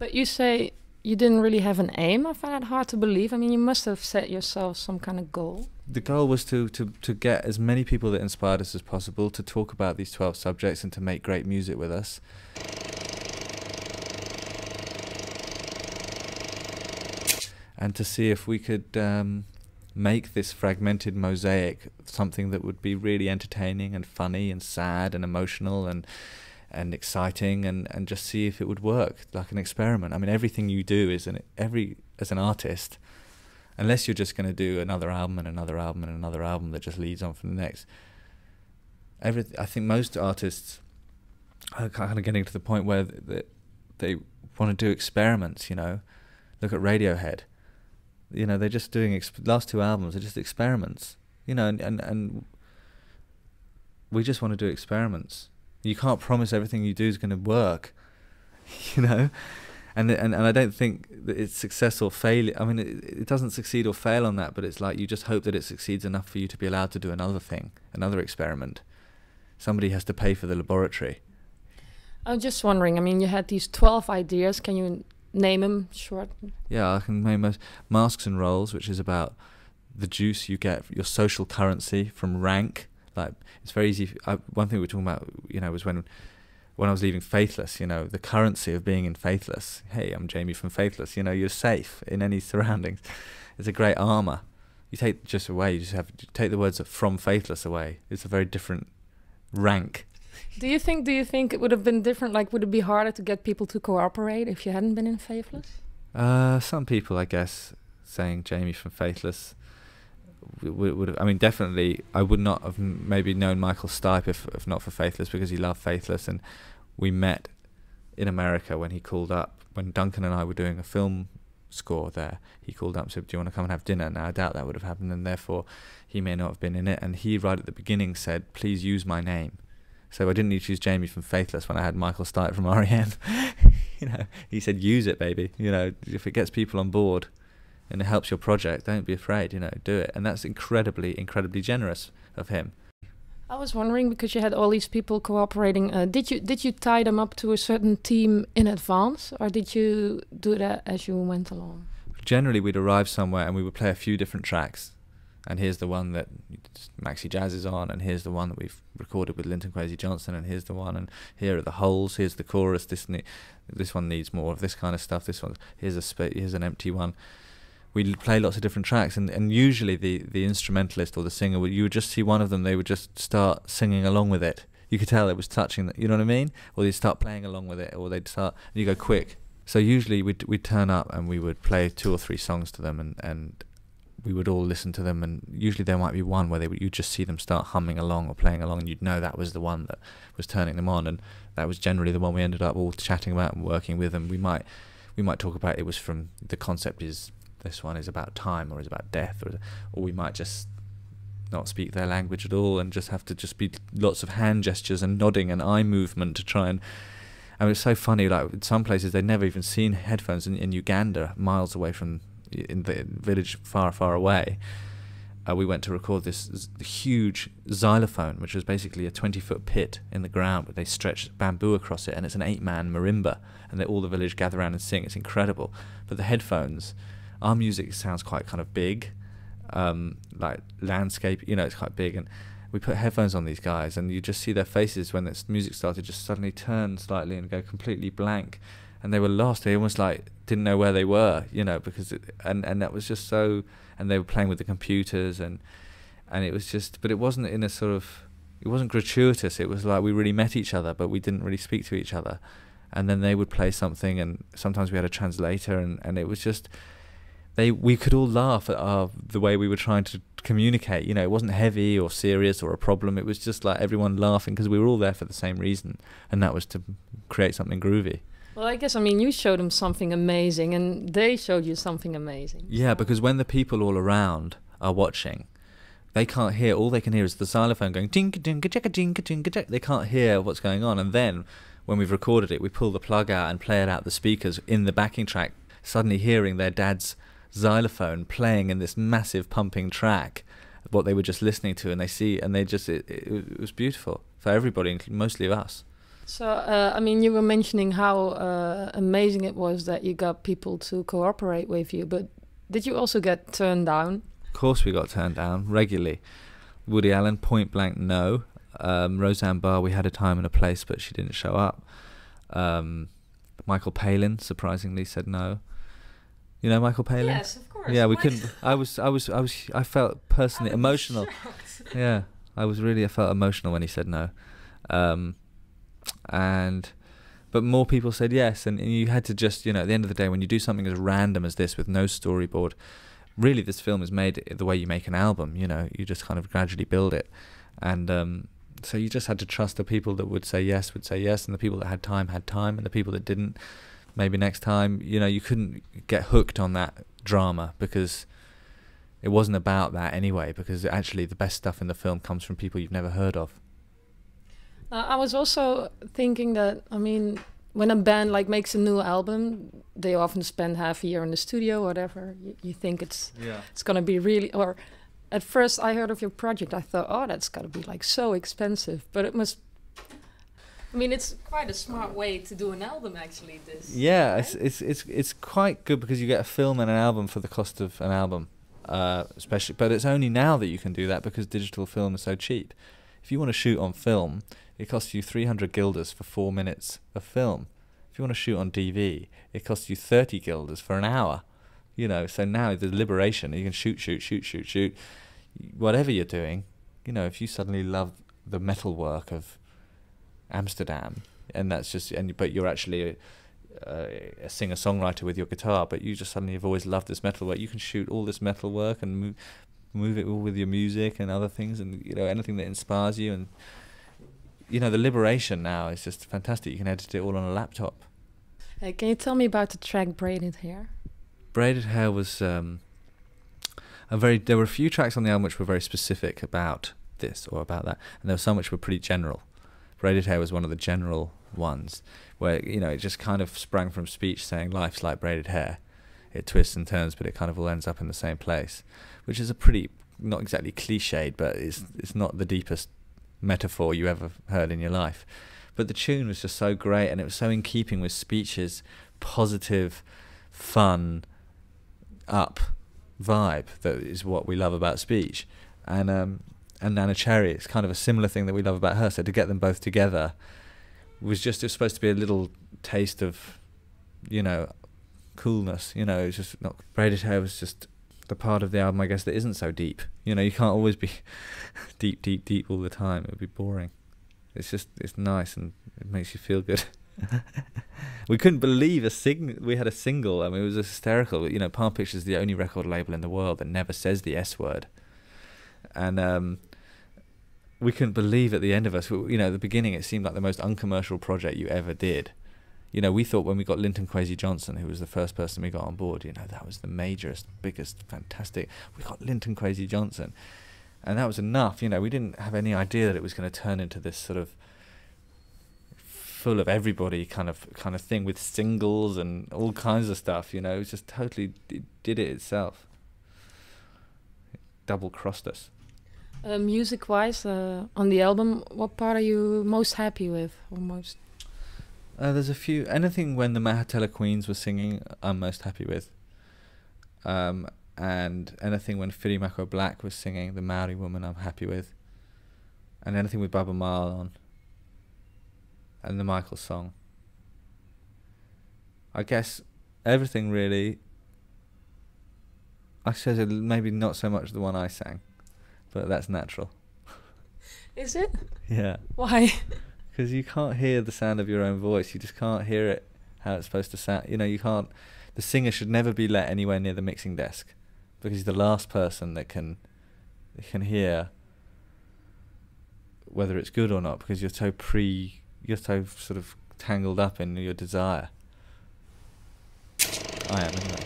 But you say you didn't really have an aim. I find it hard to believe. I mean, you must have set yourself some kind of goal. The goal was to get as many people that inspired us as possible to talk about these 12 subjects and to make great music with us. And to see if we could make this fragmented mosaic something that would be really entertaining and funny and sad and emotional and exciting, and just see if it would work, like an experiment. I mean, everything you do is as an artist, unless you're just going to do another album and another album and another album that just leads on from the next. I think most artists are kind of getting to the point where they want to do experiments, you know. Look at Radiohead. You know, they're just doing last 2 albums are just experiments, you know, and we just want to do experiments. You can't promise everything you do is going to work, you know, and I don't think that it's success or failure. I mean, it doesn't succeed or fail on that, but it's like you just hope that it succeeds enough for you to be allowed to do another thing, another experiment. Somebody has to pay for the laboratory. I'm just wondering, I mean, you had these 12 ideas. Can you name them short? Yeah, I can name Masks and Rolls, which is about the juice you get, your social currency from rank. Like, it's very easy. One thing we were talking about, you know, was when I was leaving Faithless, you know, the currency of being in Faithless. Hey, I'm Jamie from Faithless. You know, you're safe in any surroundings. It's a great armor. You take just away. You just have to take the words of from Faithless away. It's a very different rank. Do you think it would have been different? Like, would it be harder to get people to cooperate if you hadn't been in Faithless? Some people, I guess, saying Jamie from Faithless would have, I mean, definitely, I would not have maybe known Michael Stipe if not for Faithless, because he loved Faithless, and we met in America when he called up, when Duncan and I were doing a film score there. He called up and said, do you want to come and have dinner? Now, I doubt that would have happened, and therefore he may not have been in it, and he right at the beginning said, please use my name. So I didn't need to use Jamie from Faithless when I had Michael Stipe from R.E.M. You know, he said, use it, baby. You know, if it gets people on board and it helps your project, don't be afraid, you know, do it. And that's incredibly, incredibly generous of him. I was wondering, because you had all these people cooperating, did you tie them up to a certain team in advance, or did you do that as you went along? Generally, we'd arrive somewhere and we would play a few different tracks. And here's the one that Maxi Jazz is on, and here's the one that we've recorded with Linton Kwesi Johnson, and here's the one, and here are the holes, here's the chorus, this one needs more of this kind of stuff, this one, here's an empty one. We'd play lots of different tracks, and usually the instrumentalist or the singer, you would just see one of them, they would just start singing along with it. You could tell it was touching, you know what I mean? Or they'd start playing along with it, or they'd start, and you go quick. So usually we'd turn up and we would play 2 or 3 songs to them, and we would all listen to them, and usually there might be one where you'd just see them start humming along or playing along, and you'd know that was the one that was turning them on, and that was generally the one we ended up all chatting about and working with. And we might talk about it was from, the concept is this one is about time or is about death, or we might just not speak their language at all and just have to just be lots of hand gestures and nodding and eye movement to try and. I mean, it's so funny, like in some places they'd never even seen headphones. In Uganda, miles away from, in the village far, far away, we went to record this huge xylophone, which was basically a 20-foot pit in the ground, but they stretched bamboo across it, and it's an 8-man marimba, and all the village gather around and sing. It's incredible. But the headphones, our music sounds quite kind of big, like landscape, you know, it's quite big, and we put headphones on these guys, and you just see their faces when this music started just suddenly turn slightly and go completely blank. And they were lost. They almost like didn't know where they were, you know, because and that was just so. And they were playing with the computers, and it was just. But it wasn't in a sort of. It wasn't gratuitous. It was like we really met each other, but we didn't really speak to each other. And then they would play something, and sometimes we had a translator, and it was just. We could all laugh at the way we were trying to communicate. You know, it wasn't heavy or serious or a problem. It was just like everyone laughing because we were all there for the same reason, and that was to create something groovy. Well, I guess, I mean, you showed them something amazing, and they showed you something amazing. Yeah, because when the people all around are watching, they can't hear. All they can hear is the xylophone going ding ding ding ding ding. They can't hear what's going on. And then when we've recorded it, we pull the plug out and play it out the speakers in the backing track, suddenly hearing their dad's xylophone playing in this massive pumping track, what they were just listening to, and they see, and they just, it was beautiful for everybody, mostly us. So, I mean, you were mentioning how amazing it was that you got people to cooperate with you, but did you also get turned down? Of course we got turned down regularly. Woody Allen, point blank no. Roseanne Barr, we had a time and a place, but she didn't show up. Michael Palin, surprisingly, said no. You know Michael Palin? Yes, of course. Yeah, we couldn't. I felt personally emotional. Yeah, I felt emotional when he said no. But more people said yes, and you had to just, at the end of the day, when you do something as random as this with no storyboard, really this film is made the way you make an album. You just kind of gradually build it, and so you just had to trust the people that would say yes, and the people that had time, and the people that didn't, maybe next time. You couldn't get hooked on that drama because it wasn't about that anyway, because actually the best stuff in the film comes from people you've never heard of. I was also thinking that, I mean, when a band makes a new album, they often spend half a year in the studio, whatever. You think it's gonna be really, or at first I heard of your project, I thought, oh, that's gotta be so expensive, but it must. I mean, it's quite a smart way to do an album, actually. This. Yeah, right? it's quite good because you get a film and an album for the cost of an album, especially. But it's only now that you can do that because digital film is so cheap. If you want to shoot on film, it costs you 300 guilders for 4 minutes of film. If you want to shoot on DV, it costs you 30 guilders for an hour. So now the liberation, you can shoot, whatever you're doing. If you suddenly love the metal work of Amsterdam, and that's just, but you're actually a singer-songwriter with your guitar, but you just suddenly have always loved this metal work, you can shoot all this metal work and move it all with your music and other things, and anything that inspires you, and the liberation now is just fantastic. You can edit it all on a laptop. Hey, can you tell me about the track Braided Hair? Braided Hair was there were a few tracks on the album which were very specific about this or about that, and there were some which were pretty general. Braided Hair was one of the general ones where it just kind of sprang from speech saying life's like braided hair. It twists and turns, but it kind of all ends up in the same place, which is a pretty, not exactly cliched, but it's not the deepest metaphor you ever heard in your life. But the tune was just so great, and it was so in keeping with Speech's positive, fun, up vibe that is what we love about Speech. And Nana Cherry, it's kind of a similar thing that we love about her. So to get them both together it was supposed to be a little taste of, coolness. It's just not. Braided Hair was just the part of the album, I guess, that isn't so deep. You can't always be deep all the time. It would be boring. It's nice and it makes you feel good. We couldn't believe we had a single. I mean, it was hysterical. Palm Pictures is the only record label in the world that never says the S word. And we couldn't believe at the end of us, at the beginning it seemed like the most uncommercial project you ever did. We thought when we got Linton Kwesi Johnson, who was the first person we got on board, that was the majorest, biggest, fantastic. We got Linton Kwesi Johnson, and that was enough. We didn't have any idea that it was going to turn into this sort of full of everybody kind of thing with singles and all kinds of stuff. It was just totally, it did it itself. It double-crossed us. Music-wise, on the album, what part are you most happy with, or most? There's a few. Anything when the Mahatela Queens were singing, I'm most happy with. And anything when Firimako Black was singing, the Maori woman, I'm happy with. And anything with Baba Maal on. And the Michael song. I guess everything really. I said maybe not so much the one I sang, but that's natural. Is it? Yeah. Why? Because you can't hear the sound of your own voice. You just can't hear it how it's supposed to sound. You can't. The singer should never be let anywhere near the mixing desk, because he's the last person that can hear whether it's good or not, because you're so sort of tangled up in your desire. I am anyway.